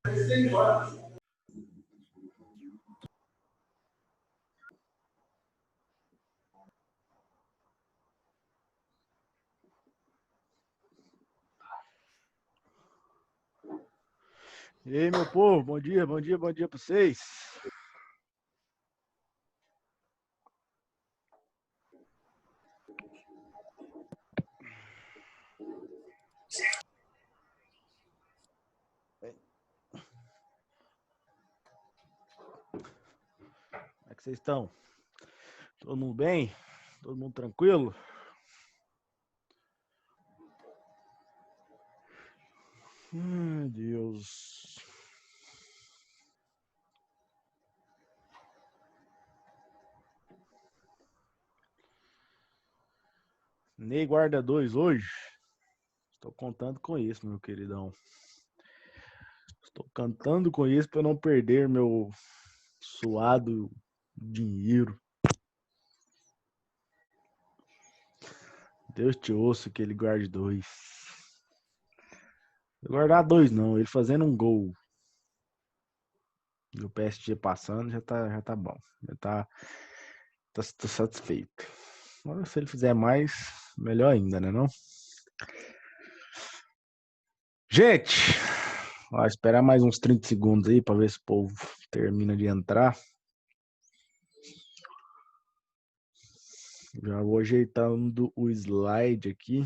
E aí, meu povo, bom dia para vocês. Como é que vocês estão? Todo mundo bem? Todo mundo tranquilo? Ai, Deus. Ney guarda 2 hoje? Estou contando com isso, meu queridão. Estou cantando com isso para não perder meu suado dinheiro. Deus te ouça que ele guarde 2. Guardar 2 não, ele fazendo um gol. E o PSG passando já tá bom. Já tá satisfeito. Mas se ele fizer mais, melhor ainda, né não? Gente, ó, esperar mais uns 30 segundos aí para ver se o povo termina de entrar. Já vou ajeitando o slide aqui.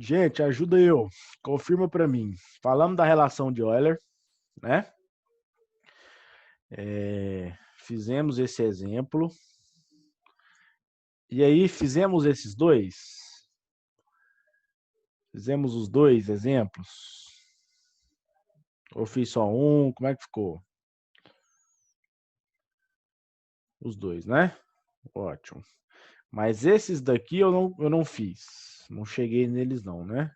Gente, ajuda eu. Confirma para mim. Falamos da relação de Euler, né? Fizemos esse exemplo. E aí, fizemos esses dois? Fizemos os dois exemplos? Ou fiz só um? Como é que ficou? Os dois, né? Ótimo. Mas esses daqui eu não fiz. Não cheguei neles não, né?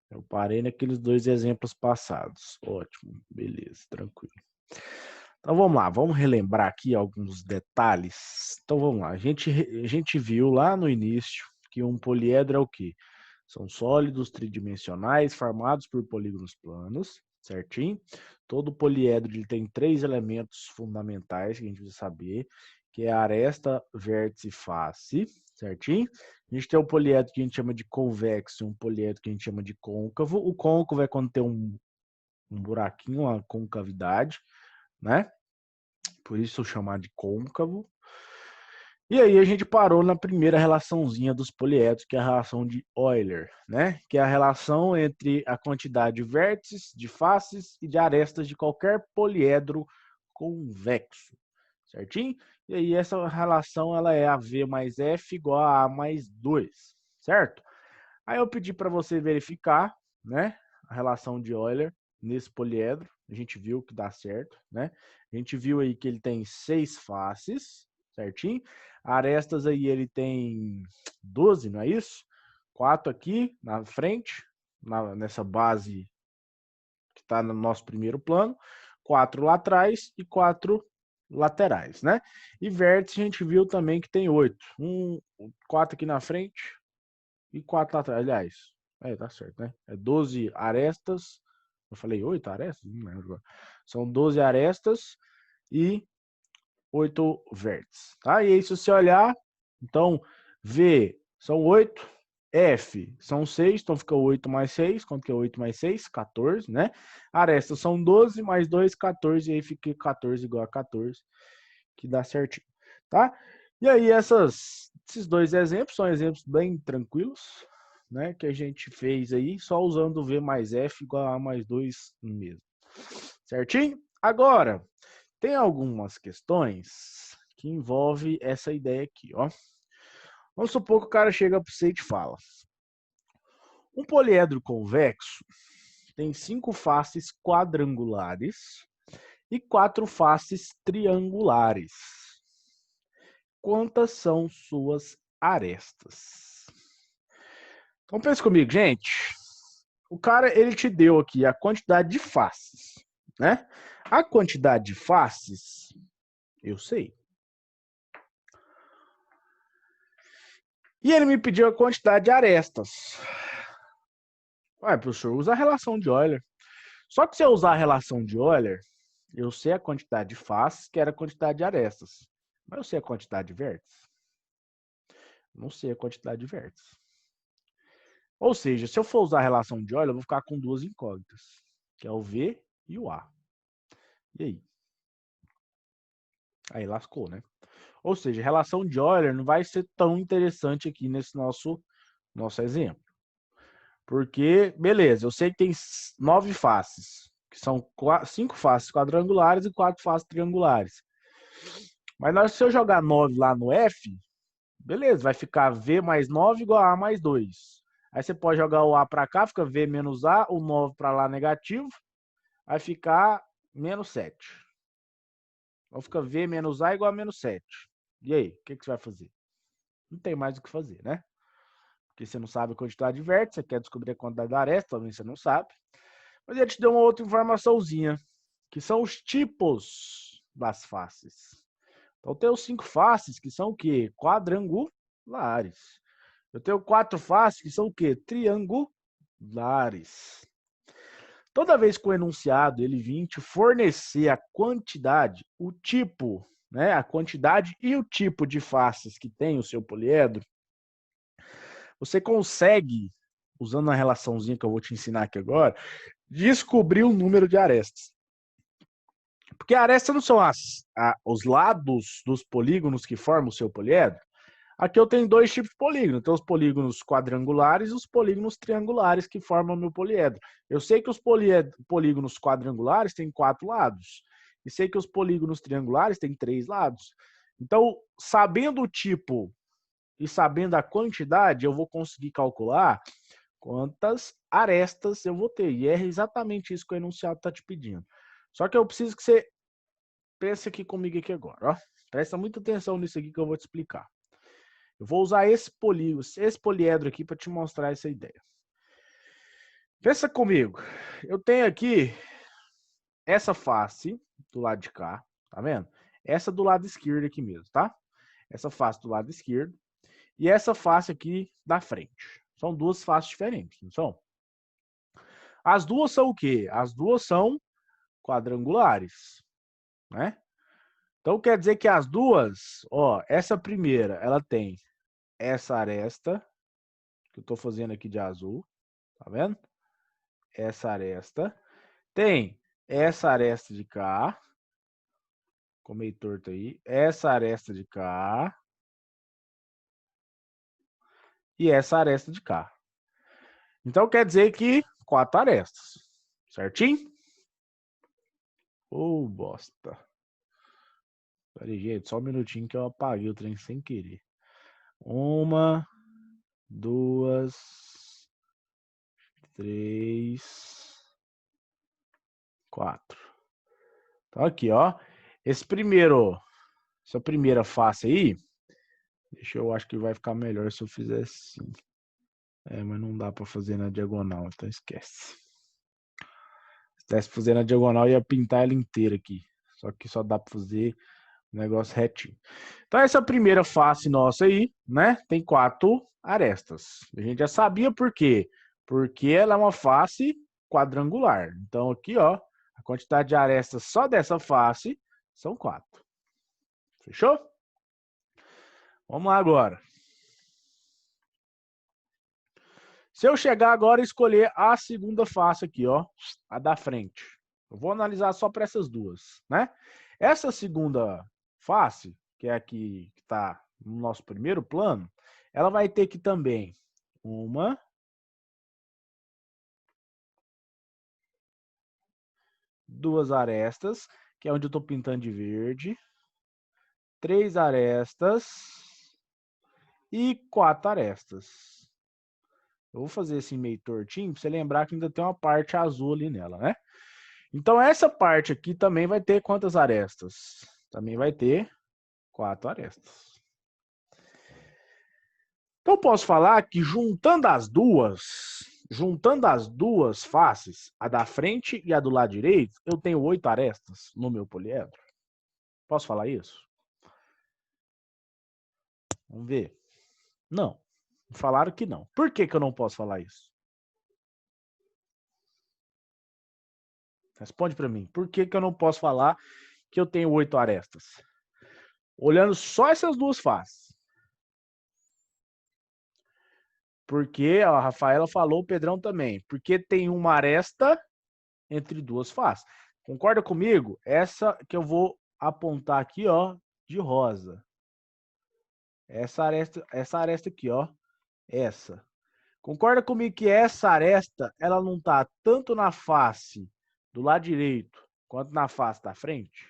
Eu parei naqueles dois exemplos passados. Ótimo, beleza, tranquilo. Então vamos lá, vamos relembrar aqui alguns detalhes. Então vamos lá, a gente viu lá no início que um poliedro é o quê? São sólidos tridimensionais formados por polígonos planos, certinho? Todo poliedro ele tem 3 elementos fundamentais que a gente precisa saber, que é aresta, vértice e face, certinho? A gente tem um poliedro que a gente chama de convexo e um poliedro que a gente chama de côncavo. O côncavo é quando tem um buraquinho, uma concavidade, né? Por isso eu chamar de côncavo. E aí a gente parou na primeira relaçãozinha dos poliedros, que é a relação de Euler, né? Que é a relação entre a quantidade de vértices, de faces e de arestas de qualquer poliedro convexo, certinho? E aí essa relação ela é AV mais F igual a A mais 2, certo? Aí eu pedi para você verificar, né, a relação de Euler nesse poliedro. A gente viu que dá certo, né? A gente viu aí que ele tem 6 faces, certinho? Arestas aí ele tem 12, não é isso? 4 aqui na frente, nessa base que está no nosso primeiro plano, 4 lá atrás e 4 laterais, né? E vértice a gente viu também que tem 8. 4 aqui na frente e 4 lá atrás. Aliás, tá certo, né? É 12 arestas. Eu falei 8 arestas? Não lembro. São 12 arestas e 8 vértices, tá? E aí, se você olhar, então, V são 8, F são 6, então fica 8 mais 6. Quanto que é 8 mais 6? 14, né? Arestas são 12, mais 2, 14, e aí fica 14 igual a 14, que dá certinho, tá? E aí, esses dois exemplos são exemplos bem tranquilos, né? Que a gente fez aí, só usando V mais F igual a A mais 2 mesmo. Certinho? Agora, tem algumas questões que envolvem essa ideia aqui, ó. Vamos supor que o cara chega para você e te fala: um poliedro convexo tem 5 faces quadrangulares e 4 faces triangulares. Quantas são suas arestas? Então pensa comigo, gente. O cara, ele te deu aqui a quantidade de faces, né? A quantidade de faces, eu sei. E ele me pediu a quantidade de arestas. Ué, professor, usa a relação de Euler. Só que se eu usar a relação de Euler, eu sei a quantidade de faces, que era a quantidade de arestas. Mas eu sei a quantidade de vértices? Não sei a quantidade de vértices. Ou seja, se eu for usar a relação de Euler, eu vou ficar com duas incógnitas, que é o V e o A. E aí? Aí lascou, né? Ou seja, a relação de Euler não vai ser tão interessante aqui nesse nosso exemplo. Porque, beleza, eu sei que tem 9 faces, que são 5 faces quadrangulares e 4 faces triangulares. Mas se eu jogar 9 lá no F, beleza, vai ficar V mais 9 igual a A mais 2. Aí você pode jogar o A para cá, fica V menos A, o 9 para lá negativo, vai ficar menos 7. Então fica V menos A igual a menos 7. E aí, o que você vai fazer? Não tem mais o que fazer, né? Porque você não sabe a quantidade de vértices, você quer descobrir a quantidade da aresta, também você não sabe. Mas ele te deu uma outra informaçãozinha, que são os tipos das faces. Então, eu tenho 5 faces, que são o quê? Quadrangulares. Eu tenho 4 faces, que são o quê? Triangulares. Toda vez que o enunciado ele vir te fornecer a quantidade, o tipo, né, a quantidade e o tipo de faces que tem o seu poliedro, você consegue, usando a relaçãozinha que eu vou te ensinar aqui agora, descobrir o número de arestas. Porque arestas não são os lados dos polígonos que formam o seu poliedro. Aqui eu tenho 2 tipos de polígono. Tem os polígonos quadrangulares e os polígonos triangulares que formam o meu poliedro. Eu sei que os polígonos quadrangulares têm 4 lados. E sei que os polígonos triangulares têm 3 lados. Então, sabendo o tipo e sabendo a quantidade, eu vou conseguir calcular quantas arestas eu vou ter. E é exatamente isso que o enunciado está te pedindo. Só que eu preciso que você pense aqui comigo aqui agora. Ó. Presta muita atenção nisso aqui que eu vou te explicar. Eu vou usar esse poliedro aqui para te mostrar essa ideia. Pensa comigo. Eu tenho aqui essa face do lado de cá, tá vendo? Essa do lado esquerdo aqui mesmo, tá? Essa face do lado esquerdo e essa face aqui da frente. São 2 faces diferentes, não são? As duas são o quê? As duas são quadrangulares, né? Então quer dizer que as duas, ó, essa primeira, ela tem essa aresta que eu estou fazendo aqui de azul, tá vendo? Essa aresta. Tem essa aresta de cá, ficou meio torto aí, essa aresta de cá e essa aresta de cá. Então quer dizer que 4 arestas, certinho? Ô, bosta. Peraí, gente, só um minutinho que eu apaguei o trem sem querer. 1, 2, 3, 4. Então aqui, ó. Essa primeira face aí, eu acho que vai ficar melhor se eu fizer assim. Mas não dá para fazer na diagonal, então esquece. Se tivesse fazer na diagonal, ia pintar ela inteira aqui. Só que só dá para fazer o negócio retinho. Então essa primeira face nossa aí, né, tem 4 arestas. A gente já sabia por quê. Porque ela é uma face quadrangular. Então aqui, ó, a quantidade de arestas só dessa face são 4. Fechou? Vamos lá agora. Se eu chegar agora e escolher a segunda face aqui, ó, a da frente. Eu vou analisar só para essas duas, né? Essa segunda face, que é aqui que está no nosso primeiro plano, ela vai ter que também 1, 2 arestas, que é onde eu estou pintando de verde, 3 arestas e 4 arestas. Eu vou fazer assim meio tortinho para você lembrar que ainda tem uma parte azul ali nela, né? Então essa parte aqui também vai ter quantas arestas? Também vai ter 4 arestas. Então eu posso falar que juntando as duas faces, a da frente e a do lado direito, eu tenho 8 arestas no meu poliedro. Posso falar isso? Vamos ver. Não. Falaram que não. Por que eu não posso falar isso? Responde para mim. Por que eu não posso falar que eu tenho 8 arestas? Olhando só essas duas faces. Porque a Rafaela falou, o Pedrão também. Porque tem uma aresta entre duas faces. Concorda comigo? Essa que eu vou apontar aqui, ó, de rosa. Essa aresta aqui, ó. Essa. Concorda comigo que essa aresta, ela não tá tanto na face do lado direito quanto na face da frente?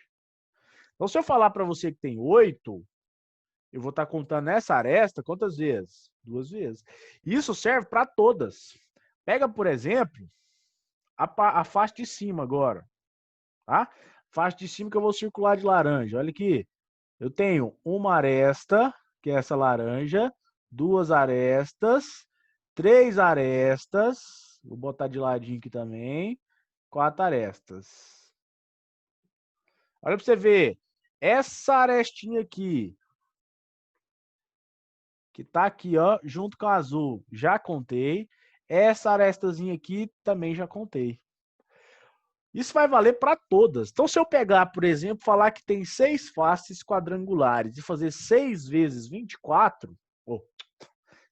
Então, se eu falar para você que tem 8, eu vou estar contando essa aresta quantas vezes? 2 vezes. Isso serve para todas. Pega, por exemplo, a face de cima agora. Tá? Face de cima que eu vou circular de laranja. Olha aqui. Eu tenho uma aresta, que é essa laranja, 2 arestas, 3 arestas, vou botar de ladinho aqui também, 4 arestas. Olha para você ver, essa arestinha aqui, que tá aqui, ó, junto com a azul, já contei. Essa arestazinha aqui também já contei. Isso vai valer para todas. Então, se eu pegar, por exemplo, falar que tem 6 faces quadrangulares e fazer 6 vezes 24, ou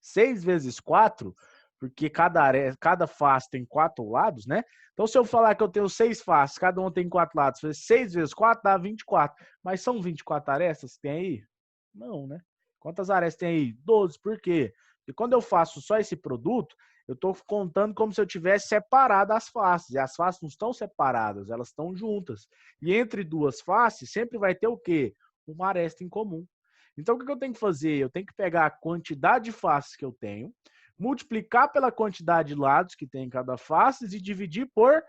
6 vezes 4, porque cada face tem 4 lados, né? Então, se eu falar que eu tenho 6 faces, cada uma tem 4 lados, fazer 6 vezes 4 dá 24. Mas são 24 arestas que tem aí? Não, né? Quantas arestas tem aí? 12. Por quê? Porque quando eu faço só esse produto, eu estou contando como se eu tivesse separado as faces. E as faces não estão separadas, elas estão juntas. E entre duas faces sempre vai ter o quê? Uma aresta em comum. Então, o que eu tenho que fazer? Eu tenho que pegar a quantidade de faces que eu tenho, multiplicar pela quantidade de lados que tem em cada face e dividir por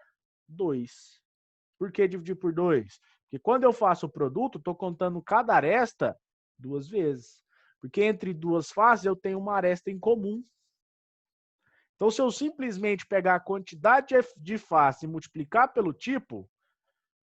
2. Por que dividir por 2? Porque quando eu faço o produto, estou contando cada aresta 2 vezes. Porque entre duas faces eu tenho uma aresta em comum. Então, se eu simplesmente pegar a quantidade de face e multiplicar pelo tipo,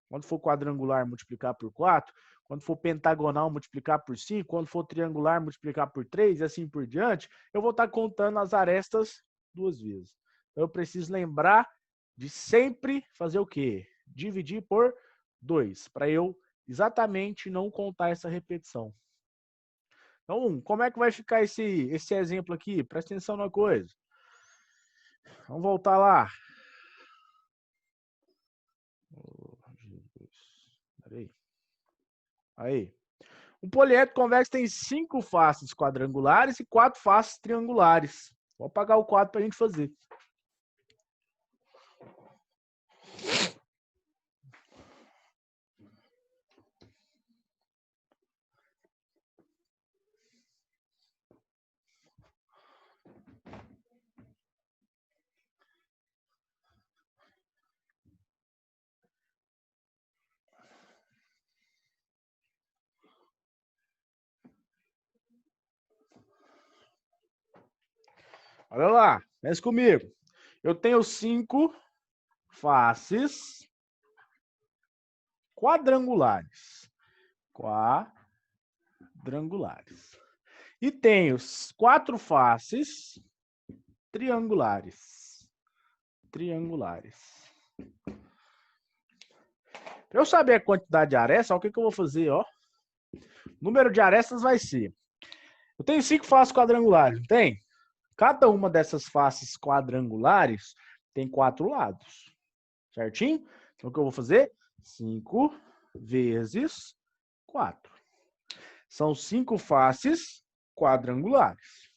quando for quadrangular, multiplicar por 4, quando for pentagonal, multiplicar por 5, quando for triangular, multiplicar por 3, e assim por diante, eu vou estar contando as arestas 2 vezes. Então, eu preciso lembrar de sempre fazer o quê? Dividir por 2, para eu exatamente não contar essa repetição. Então, como é que vai ficar esse exemplo aqui? Presta atenção numa coisa. Vamos voltar lá. Peraí. Aí. Um poliedro convexo tem 5 faces quadrangulares e 4 faces triangulares. Vou apagar o quadro para a gente fazer. Olha lá, pensa comigo. Eu tenho 5 faces quadrangulares. Quadrangulares. E tenho 4 faces triangulares. Triangulares. Para eu saber a quantidade de arestas, o que eu vou fazer? Ó? O número de arestas vai ser... Eu tenho 5 faces quadrangulares, não tem? Cada uma dessas faces quadrangulares tem 4 lados. Certinho? Então, o que eu vou fazer? 5 vezes 4. São 5 faces quadrangulares.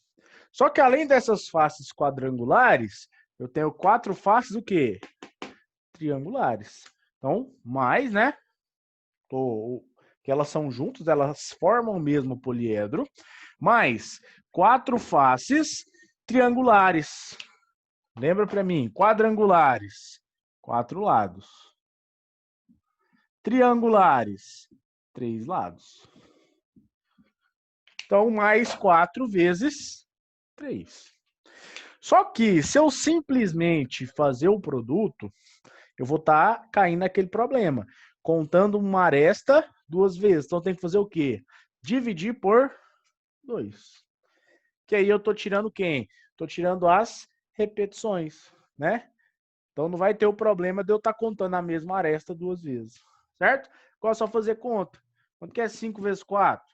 Só que além dessas faces quadrangulares, eu tenho 4 faces o quê? Triangulares. Então, mais, né? que elas são juntas, elas formam o mesmo poliedro, mais 4 faces triangulares. Lembra para mim, quadrangulares, 4 lados. Triangulares, 3 lados. Então, mais 4 vezes 3. Só que, se eu simplesmente fazer o produto, eu vou estar caindo naquele problema. Contando uma aresta 2 vezes. Então, tem que fazer o quê? Dividir por 2. Que aí eu estou tirando quem? Estou tirando as repetições, né? Então, não vai ter o problema de eu estar contando a mesma aresta 2 vezes. Certo? Agora é só fazer conta. Quanto que é 5 vezes 4?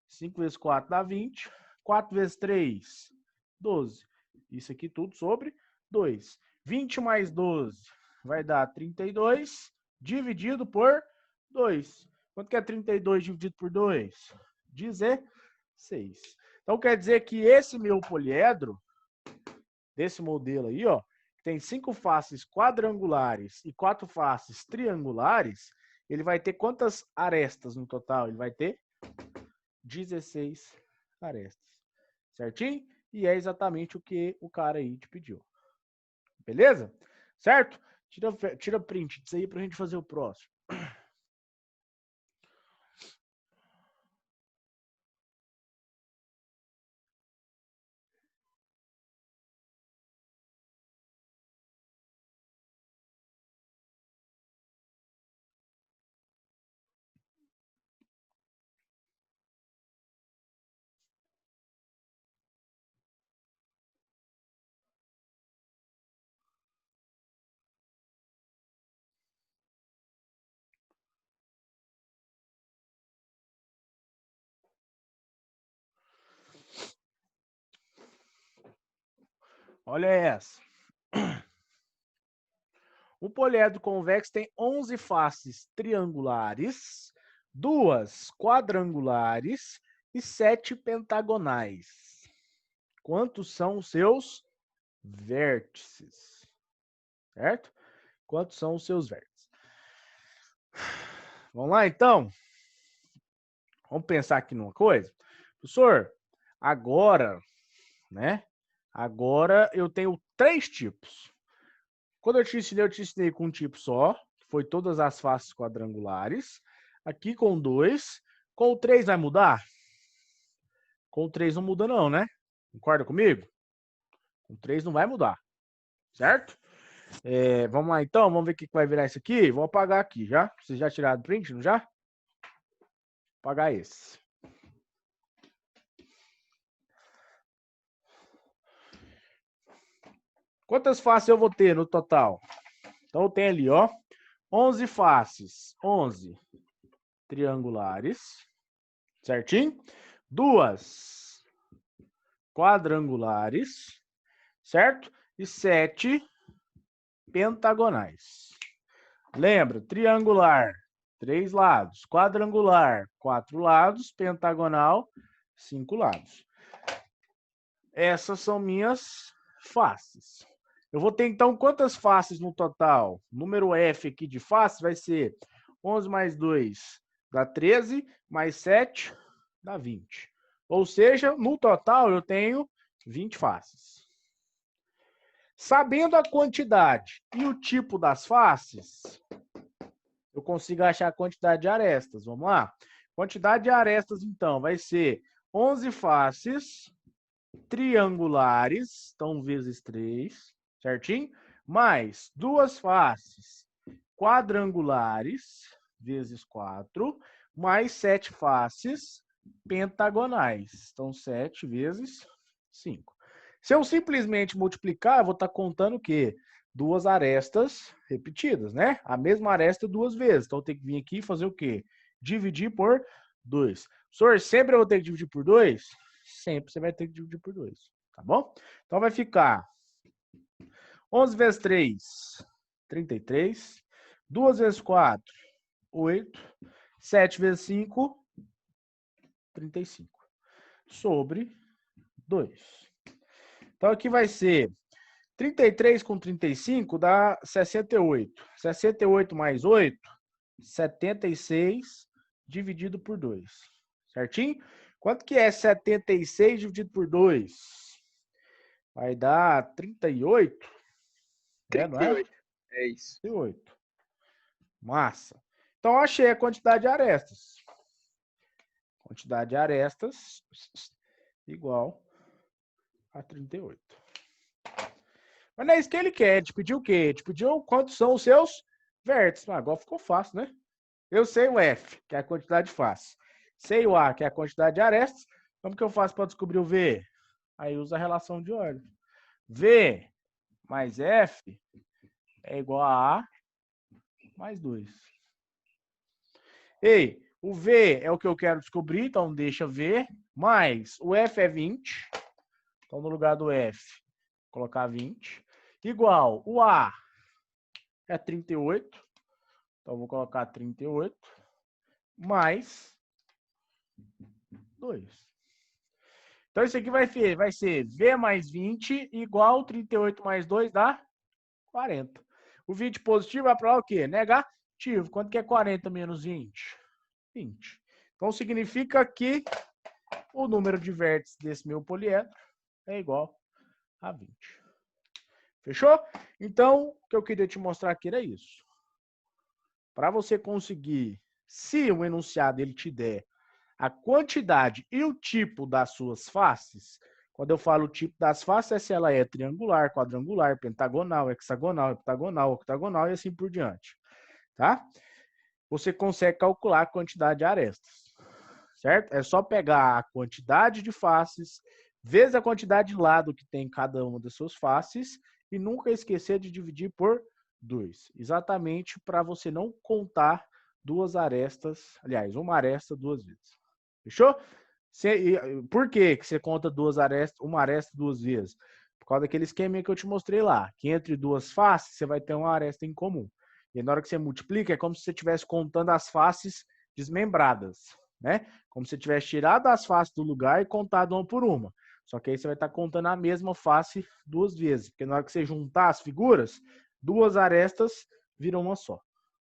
5 vezes 4 dá 20. 4 vezes 3, 12. Isso aqui tudo sobre 2. 20 mais 12 vai dar 32, dividido por 2. Quanto que é 32 dividido por 2? 16. Então, quer dizer que esse meu poliedro, desse modelo aí, ó, tem 5 faces quadrangulares e 4 faces triangulares, ele vai ter quantas arestas no total? Ele vai ter 16 arestas. Certinho? E é exatamente o que o cara aí te pediu. Beleza? Certo? Tira print disso aí pra gente fazer o próximo. Olha essa. O poliedro convexo tem 11 faces triangulares, 2 quadrangulares e 7 pentagonais. Quantos são os seus vértices? Certo? Quantos são os seus vértices? Vamos lá, então? Vamos pensar aqui numa coisa? Professor, agora, né? Agora eu tenho 3 tipos. Quando eu te ensinei com um tipo só, que foi todas as faces quadrangulares. Aqui com 2. Com o 3 vai mudar? Com o 3 não muda não, né? Concorda comigo? Com o 3 não vai mudar. Certo? Vamos lá então, vamos ver o que vai virar isso aqui. Vou apagar aqui já. Vocês já tiraram o print, não já? Vou apagar esse. Quantas faces eu vou ter no total? Então eu tenho ali, ó, 11 faces, 11 triangulares, certinho? 2 quadrangulares, certo? E 7 pentagonais. Lembra, triangular, 3 lados, quadrangular, 4 lados, pentagonal, 5 lados. Essas são minhas faces. Eu vou ter, então, quantas faces no total? O número F aqui de faces vai ser 11 mais 2 dá 13, mais 7 dá 20. Ou seja, no total eu tenho 20 faces. Sabendo a quantidade e o tipo das faces, eu consigo achar a quantidade de arestas. Vamos lá? Quantidade de arestas, então, vai ser 11 faces triangulares, então, vezes 3, certinho? Mais 2 faces quadrangulares, vezes 4, mais 7 faces pentagonais. Então, 7 vezes 5. Se eu simplesmente multiplicar, eu vou estar contando o quê? 2 arestas repetidas, né? A mesma aresta 2 vezes. Então, eu tenho que vir aqui e fazer o quê? Dividir por 2. Professor, sempre eu vou ter que dividir por 2? Sempre você vai ter que dividir por 2, tá bom? Então, vai ficar 11 vezes 3, 33. 2 vezes 4, 8. 7 vezes 5, 35. Sobre 2. Então, aqui vai ser 33 com 35 dá 68. 68 mais 8, 76 dividido por 2. Certinho? Quanto que é 76 dividido por 2? Vai dar 38. Não é? 38. É isso. 38. Massa. Então, achei a quantidade de arestas. Quantidade de arestas igual a 38. Mas não é isso que ele quer. Ele te pediu o quê? Ele te pediu quantos são os seus vértices. Agora ficou fácil, né? Eu sei o F, que é a quantidade de faces. Sei o A, que é a quantidade de arestas. Como que eu faço para descobrir o V? Aí usa a relação de ordem. V mais F é igual a A mais 2. Ei, o V é o que eu quero descobrir, então deixa V, mais o F é 20. Então, no lugar do F, vou colocar 20. Igual, o A é 38. Então, vou colocar 38. Mais 2. Então, isso aqui vai ser V mais 20 igual 38 mais 2 dá 40. O 20 positivo vai para lá o quê? Negativo. Quanto que é 40 menos 20? 20. Então, significa que o número de vértices desse meu poliedro é igual a 20. Fechou? Então, o que eu queria te mostrar aqui era isso. Para você conseguir, se o enunciado ele te der a quantidade e o tipo das suas faces, quando eu falo o tipo das faces, é se ela é triangular, quadrangular, pentagonal, hexagonal, heptagonal, octagonal e assim por diante. Tá? Você consegue calcular a quantidade de arestas. Certo? É só pegar a quantidade de faces, vezes a quantidade de lado que tem cada uma das suas faces e nunca esquecer de dividir por 2. Exatamente para você não contar duas arestas, aliás, uma aresta duas vezes. Fechou? Por que você conta uma aresta duas vezes? Por causa daquele esquema que eu te mostrei lá, que entre duas faces você vai ter uma aresta em comum. E na hora que você multiplica, é como se você estivesse contando as faces desmembradas, né? Como se você tivesse tirado as faces do lugar e contado uma por uma. Só que aí você vai estar contando a mesma face duas vezes, porque na hora que você juntar as figuras, duas arestas viram uma só.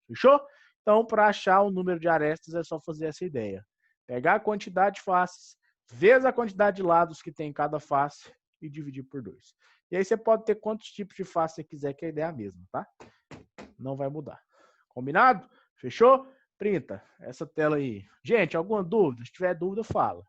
Fechou? Então, para achar o número de arestas, é só fazer essa ideia. Pegar a quantidade de faces, vezes a quantidade de lados que tem em cada face e dividir por 2. E aí você pode ter quantos tipos de face você quiser, que a ideia é a mesma, tá? Não vai mudar. Combinado? Fechou? Printa essa tela aí. Gente, alguma dúvida? Se tiver dúvida, fala.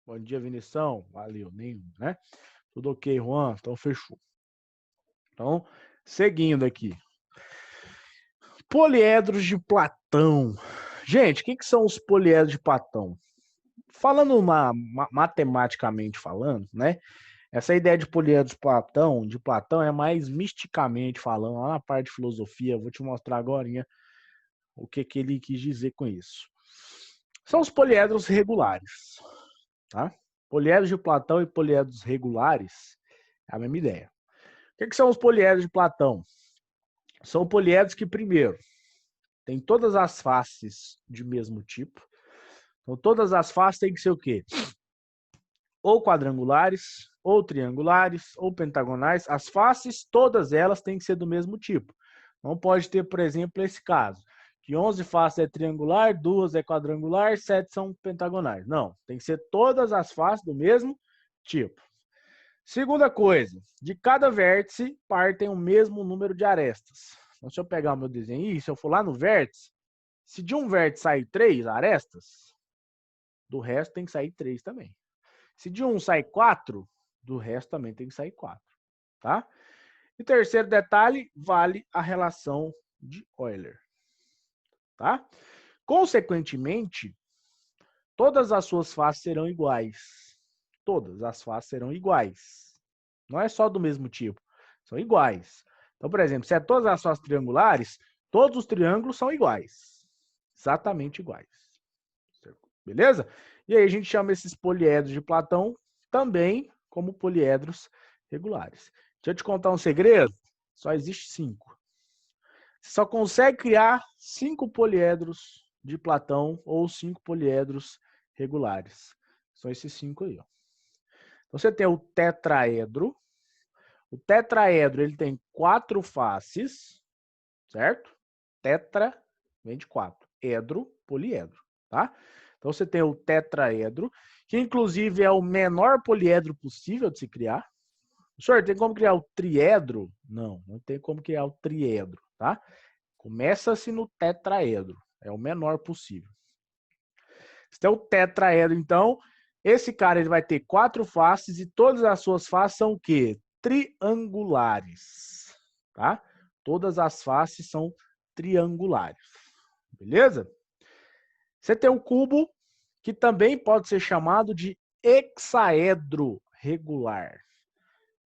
Bom dia, Vinição. Valeu, nenhum, né? Tudo ok, Juan? Então, fechou. Então, seguindo aqui. Poliedros de Platão. Gente, o que são os poliedros de Platão? Falando matematicamente falando, né? Essa ideia de poliedros de Platão é mais misticamente falando, lá na parte de filosofia. Eu vou te mostrar agora o que ele quis dizer com isso. São os poliedros regulares. Tá? Poliedros de Platão e poliedros regulares é a mesma ideia. O que são os poliedros de Platão? São poliedros que, primeiro, têm todas as faces de mesmo tipo. Então, todas as faces têm que ser o quê? Ou quadrangulares, ou triangulares, ou pentagonais. As faces, todas elas têm que ser do mesmo tipo. Não pode ter, por exemplo, esse caso, que 11 faces é triangular, 2 é quadrangular, 7 são pentagonais. Não, tem que ser todas as faces do mesmo tipo. Segunda coisa, de cada vértice partem o mesmo número de arestas. Então, se eu pegar o meu desenho e se eu for lá no vértice, se de um vértice sair 3 arestas, do resto tem que sair 3 também. Se de um sai 4, do resto também tem que sair 4. Tá? E terceiro detalhe, vale a relação de Euler. Tá? Consequentemente, todas as suas faces serão iguais. Todas as faces serão iguais. Não é só do mesmo tipo, são iguais. Então, por exemplo, se é todas as faces triangulares, Todos os triângulos são iguais. Exatamente iguais. Beleza? E aí a gente chama esses poliedros de Platão também como poliedros regulares. Deixa eu te contar um segredo. Só existe 5. Você só consegue criar 5 poliedros de Platão ou 5 poliedros regulares. São esses 5 aí. Ó. Então, você tem o tetraedro. O tetraedro ele tem 4 faces, certo? Tetra vem de 4. Edro, poliedro, tá? Então, você tem o tetraedro, que inclusive é o menor poliedro possível de se criar. Senhor, tem como criar o triedro? Não, não tem como criar o triedro, tá? Começa-se no tetraedro, é o menor possível. Você tem o tetraedro, então, esse cara ele vai ter 4 faces e todas as suas faces são o quê? Triangulares, tá? Todas as faces são triangulares, beleza? Você tem o cubo, que também pode ser chamado de hexaedro regular.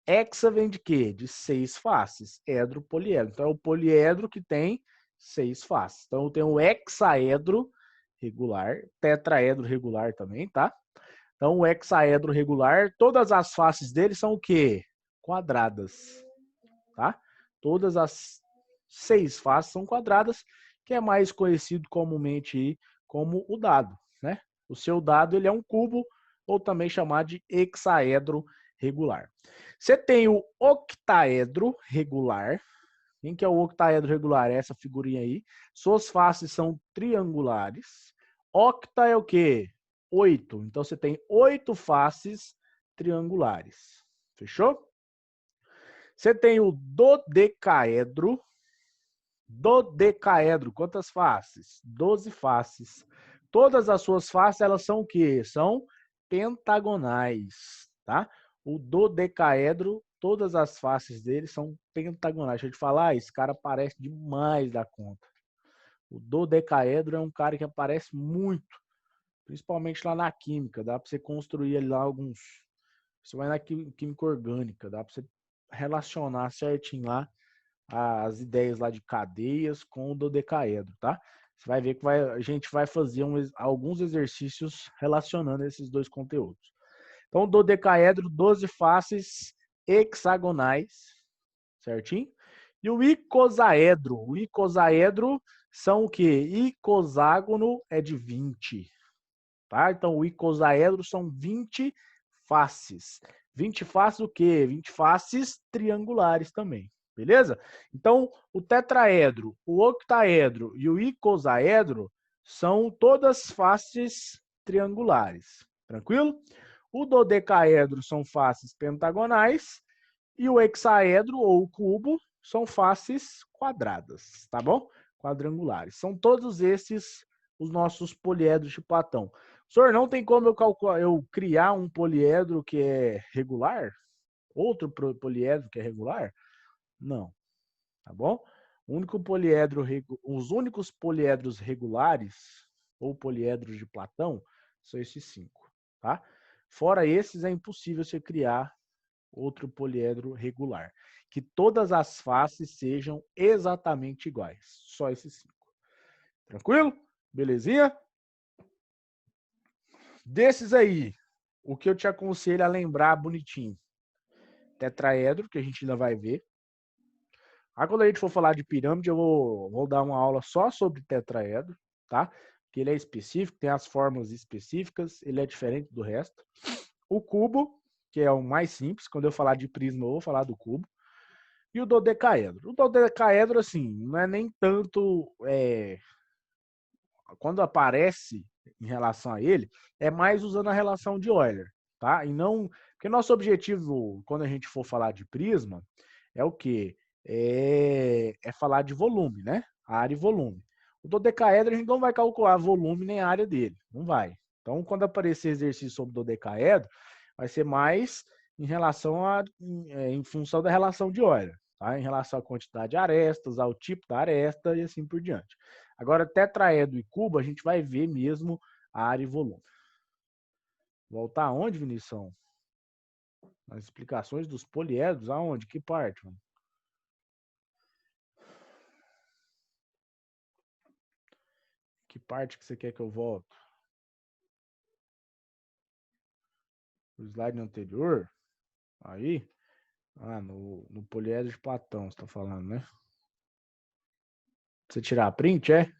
Hexa vem de quê? De 6 faces. Edro, poliedro. Então, é o poliedro que tem 6 faces. Então, eu tenho o hexaedro regular, tetraedro regular também, tá? Então, o hexaedro regular, todas as faces dele são o quê? Quadradas, tá? Todas as 6 faces são quadradas, que é mais conhecido comumente como o dado, né? O seu dado ele é um cubo, ou também chamado de hexaedro regular. Você tem o octaedro regular. Quem que é o octaedro regular? É essa figurinha aí. Suas faces são triangulares. Octa é o quê? 8. Então você tem 8 faces triangulares. Fechou? Você tem o dodecaedro. Dodecaedro, quantas faces? 12 faces. Todas as suas faces, elas são o quê? São pentagonais, tá? O dodecaedro, todas as faces dele são pentagonais. Deixa eu te falar, esse cara aparece demais da conta. O dodecaedro é um cara que aparece muito, principalmente lá na química. Dá para você construir lá alguns... Você vai na química orgânica, dá para você relacionar certinho lá as ideias lá de cadeias com o dodecaedro, tá? Você vai ver que a gente vai fazer alguns exercícios relacionando esses dois conteúdos. Então, dodecaedro, 12 faces hexagonais, certinho? E o icosaedro. O icosaedro são o quê? Icoságono é de 20, tá? Então, o icosaedro são 20 faces. 20 faces o quê? 20 faces triangulares também. Beleza? Então, o tetraedro, o octaedro e o icosaedro são todas faces triangulares. Tranquilo? O dodecaedro são faces pentagonais e o hexaedro ou cubo são faces quadradas, tá bom? Quadrangulares. São todos esses os nossos poliedros de Platão. Senhor, não tem como eu criar um poliedro que é regular? Outro poliedro que é regular? Não, tá bom? Os únicos poliedros regulares ou poliedros de Platão são esses 5, tá? Fora esses, é impossível você criar outro poliedro regular. Que todas as faces sejam exatamente iguais. Só esses 5. Tranquilo? Belezinha? Desses aí, o que eu te aconselho a lembrar bonitinho? Tetraedro, que a gente ainda vai ver. Aí quando a gente for falar de pirâmide, eu vou dar uma aula só sobre tetraedro, tá? Que ele é específico, tem as fórmulas específicas, ele é diferente do resto. O cubo, que é o mais simples, quando eu falar de prisma, eu vou falar do cubo. E o dodecaedro. O dodecaedro, assim, não é nem tanto... Quando aparece em relação a ele, é mais usando a relação de Euler, tá? E não... Porque nosso objetivo, quando a gente for falar de prisma, é o quê? É falar de volume, né? Área e volume. O dodecaedro a gente não vai calcular volume nem área dele, não vai. Então, quando aparecer exercício sobre dodecaedro, vai ser mais em relação em função da relação de Euler, tá? Em relação à quantidade de arestas, ao tipo da aresta e assim por diante. Agora, tetraedro e cubo, a gente vai ver mesmo a área e volume. Voltar aonde, Vinição? Nas explicações dos poliedros, aonde? Que parte, mano? Que parte que você quer que eu volte? O slide anterior? Aí? Ah, no poliedro de Platão, você tá falando, né? Você tirar a print, é?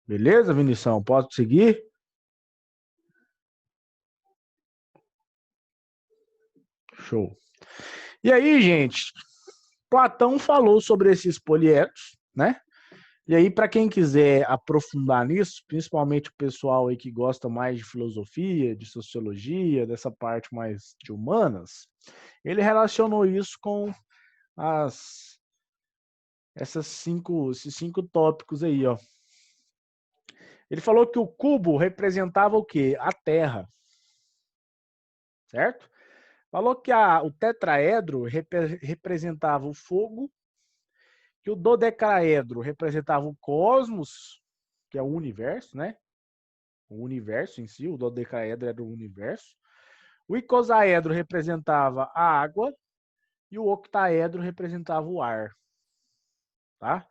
Beleza, Vinição? Posso seguir? Show. E aí, gente, Platão falou sobre esses poliedros, né? E aí, para quem quiser aprofundar nisso, principalmente o pessoal aí que gosta mais de filosofia, de sociologia, dessa parte mais de humanas, ele relacionou isso com esses cinco tópicos aí, ó. Ele falou que o cubo representava o quê? A Terra, certo? Falou que o tetraedro representava o fogo, que o dodecaedro representava o cosmos, que é o universo, né? O universo em si, o dodecaedro era o universo. O icosaedro representava a água e o octaedro representava o ar, tá?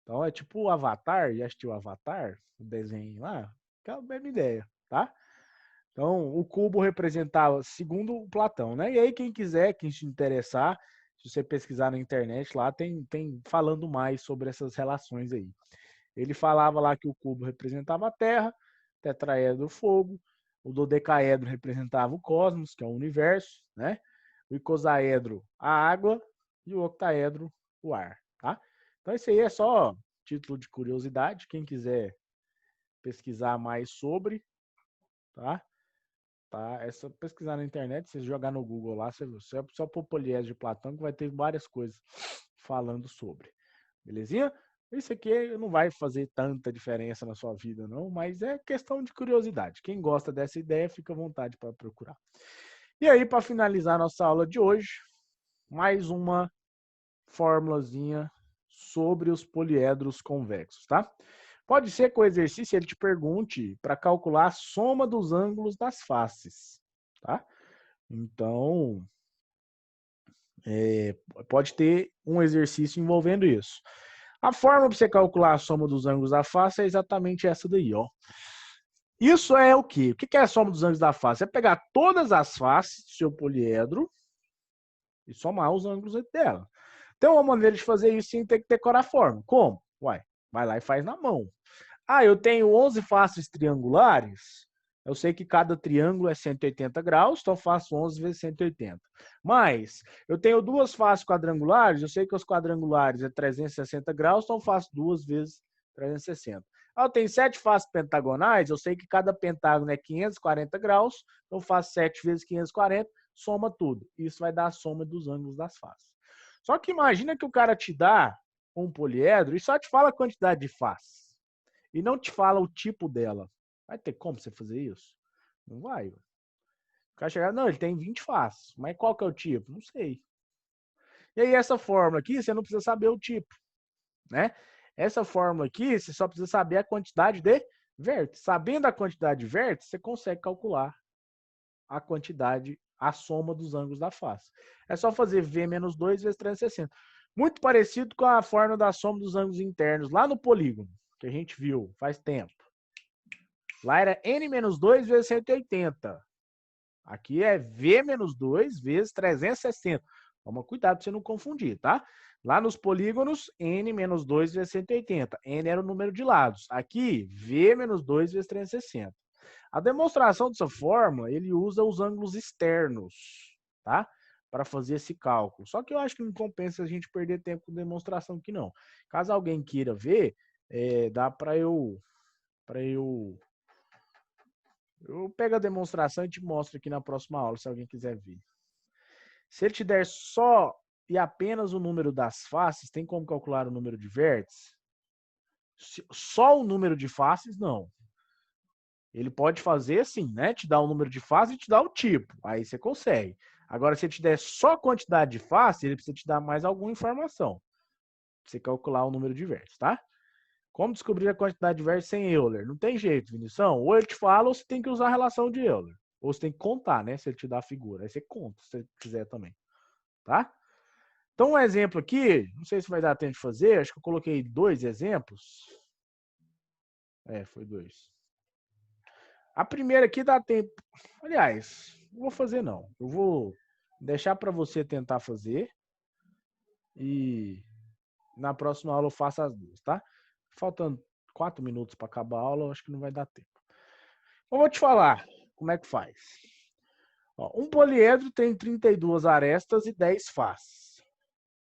Então é tipo o Avatar, já assistiu o Avatar? O desenho lá? Que é a mesma ideia, tá? Então, o cubo representava, segundo o Platão, né? E aí, quem se interessar, se você pesquisar na internet, lá tem falando mais sobre essas relações aí. Ele falava lá que o cubo representava a Terra, o tetraedro o fogo, o dodecaedro representava o cosmos, que é o universo, né? O icosaedro a água e o octaedro o ar, tá? Então, isso aí é só título de curiosidade. Quem quiser pesquisar mais sobre, tá? Tá? É só pesquisar na internet, você jogar no Google lá, você só por poliédro de Platão que vai ter várias coisas falando sobre. Belezinha? Isso aqui não vai fazer tanta diferença na sua vida, não, mas é questão de curiosidade. Quem gosta dessa ideia, fica à vontade para procurar. E aí, para finalizar nossa aula de hoje, mais uma fórmulazinha sobre os poliedros convexos, tá? Pode ser que o exercício ele te pergunte para calcular a soma dos ângulos das faces, tá? Então, pode ter um exercício envolvendo isso. A forma para você calcular a soma dos ângulos da face é exatamente essa daí, ó. Isso é o quê? O que é a soma dos ângulos da face? É pegar todas as faces do seu poliedro e somar os ângulos dela. Então, uma maneira de fazer isso sem ter que decorar a forma. Como? Uai, vai lá e faz na mão. Ah, eu tenho 11 faces triangulares. Eu sei que cada triângulo é 180 graus, então eu faço 11 vezes 180. Mas eu tenho duas faces quadrangulares, eu sei que os quadrangulares é 360 graus, então eu faço 2 vezes 360. Ah, eu tenho 7 faces pentagonais, eu sei que cada pentágono é 540 graus, então eu faço 7 vezes 540, soma tudo. Isso vai dar a soma dos ângulos das faces. Só que imagina que o cara te dá um poliedro e só te fala a quantidade de faces e não te fala o tipo dela. Vai ter como você fazer isso? Não vai. O cara chegar, não, ele tem 20 faces. Mas qual que é o tipo? Não sei. E aí essa fórmula aqui, você não precisa saber o tipo, né? Essa fórmula aqui, você só precisa saber a quantidade de vértices. Sabendo a quantidade de vértices, você consegue calcular a quantidade, a soma dos ângulos da face. É só fazer V menos 2 vezes 360. Muito parecido com a fórmula da soma dos ângulos internos lá no polígono, que a gente viu faz tempo. Lá era N menos 2 vezes 180. Aqui é V menos 2 vezes 360. Toma cuidado para você não confundir, tá? Lá nos polígonos, N menos 2 vezes 180. N era o número de lados. Aqui, V menos 2 vezes 360. A demonstração dessa fórmula, ele usa os ângulos externos, tá? Para fazer esse cálculo. Só que eu acho que não compensa a gente perder tempo com demonstração aqui, não. Caso alguém queira ver, dá para eu pego a demonstração e te mostro aqui na próxima aula, se alguém quiser ver. Se ele te der só e apenas o número das faces, tem como calcular o número de vértices? Só o número de faces, não. Ele pode fazer assim, né? Te dar o número de faces e te dar o tipo. Aí você consegue. Agora, se ele te der só a quantidade de faces, ele precisa te dar mais alguma informação. você calcular o número de vértices, tá? Como descobrir a quantidade de vértices sem Euler? Não tem jeito, Vinição. Ou ele te fala, ou você tem que usar a relação de Euler. Ou você tem que contar, né? Se ele te dá a figura. Aí você conta, se você quiser também. Tá? Então, um exemplo aqui, não sei se vai dar tempo de fazer, acho que eu coloquei 2 exemplos. Foi 2. A primeira aqui dá tempo. Aliás, não vou fazer não. Eu vou deixar para você tentar fazer. E na próxima aula eu faço as duas, tá? Faltando 4 minutos para acabar a aula, eu acho que não vai dar tempo. Eu vou te falar como é que faz. Ó, um poliedro tem 32 arestas e 10 faces.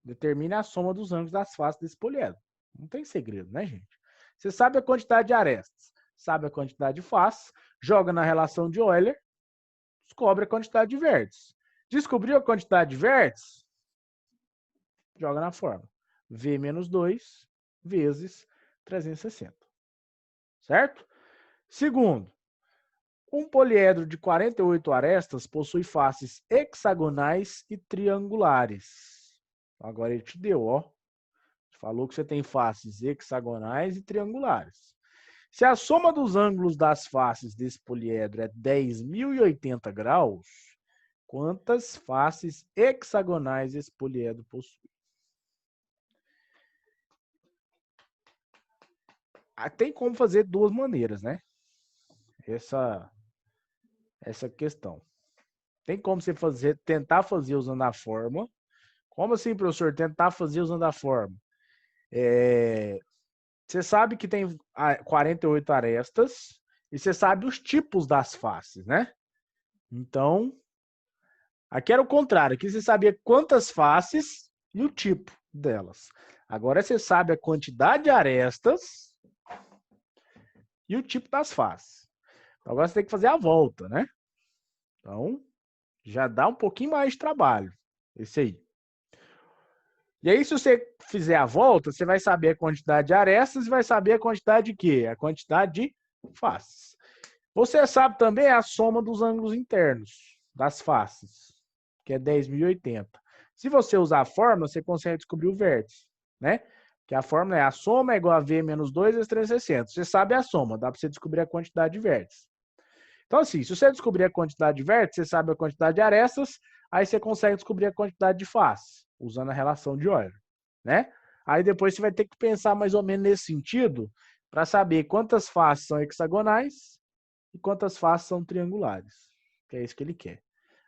Determine a soma dos ângulos das faces desse poliedro. Não tem segredo, né, gente? Você sabe a quantidade de arestas, sabe a quantidade de faces, joga na relação de Euler, descobre a quantidade de vértices. Descobriu a quantidade de vértices? Joga na fórmula. V menos 2 vezes 360. Certo? Segundo, um poliedro de 48 arestas possui faces hexagonais e triangulares. Agora ele te deu, ó. Falou que você tem faces hexagonais e triangulares. Se a soma dos ângulos das faces desse poliedro é 10.080 graus, quantas faces hexagonais esse poliedro possui? Tem como fazer de duas maneiras, né? Essa questão. Tem como você tentar fazer usando a fórmula. Como assim, professor? Tentar fazer usando a fórmula. Você sabe que tem 48 arestas e você sabe os tipos das faces, né? Então, aqui era o contrário. Aqui você sabia quantas faces e o tipo delas. Agora você sabe a quantidade de arestas e o tipo das faces. Agora você tem que fazer a volta, né? Então, já dá um pouquinho mais de trabalho. Esse aí. E aí, se você fizer a volta, você vai saber a quantidade de arestas e vai saber a quantidade de quê? A quantidade de faces. Você sabe também a soma dos ângulos internos das faces, que é 10.080. Se você usar a fórmula, você consegue descobrir o vértice, né? Que a fórmula é a soma é igual a V menos 2 vezes 360. Você sabe a soma, dá para você descobrir a quantidade de vértices. Então, assim, se você descobrir a quantidade de vértices, você sabe a quantidade de arestas, aí você consegue descobrir a quantidade de faces, usando a relação de Euler, né? Aí depois você vai ter que pensar mais ou menos nesse sentido, para saber quantas faces são hexagonais e quantas faces são triangulares, que é isso que ele quer.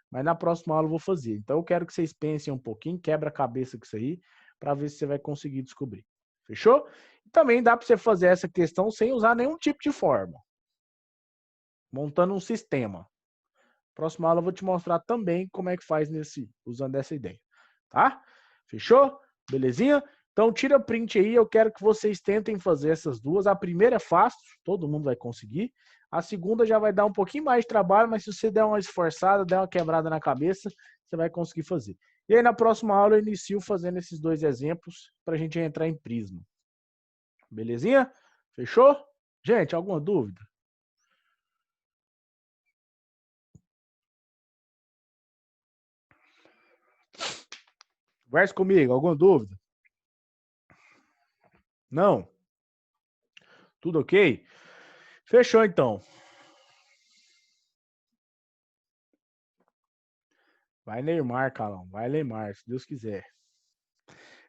Mas na próxima aula eu vou fazer. Então eu quero que vocês pensem um pouquinho, quebra a cabeça com isso aí, para ver se você vai conseguir descobrir. Fechou? E também dá para você fazer essa questão sem usar nenhum tipo de fórmula, montando um sistema. Próxima aula eu vou te mostrar também como é que faz usando essa ideia. Tá? Fechou? Belezinha? Então tira print aí, eu quero que vocês tentem fazer essas duas. A primeira é fácil, todo mundo vai conseguir. A segunda já vai dar um pouquinho mais de trabalho, mas se você der uma esforçada, der uma quebrada na cabeça, você vai conseguir fazer. E aí na próxima aula eu inicio fazendo esses 2 exemplos para a gente entrar em prisma. Belezinha? Fechou? Gente, alguma dúvida? Converse comigo, alguma dúvida? Não? Tudo ok? Fechou então. Vai Neymar, Calão. Vai Neymar, se Deus quiser.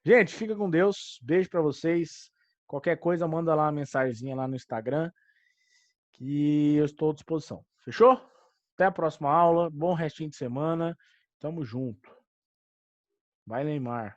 Gente, fica com Deus. Beijo pra vocês. Qualquer coisa, manda lá uma mensagenzinha lá no Instagram que eu estou à disposição. Fechou? Até a próxima aula. Bom restinho de semana. Tamo junto. Vai Neymar.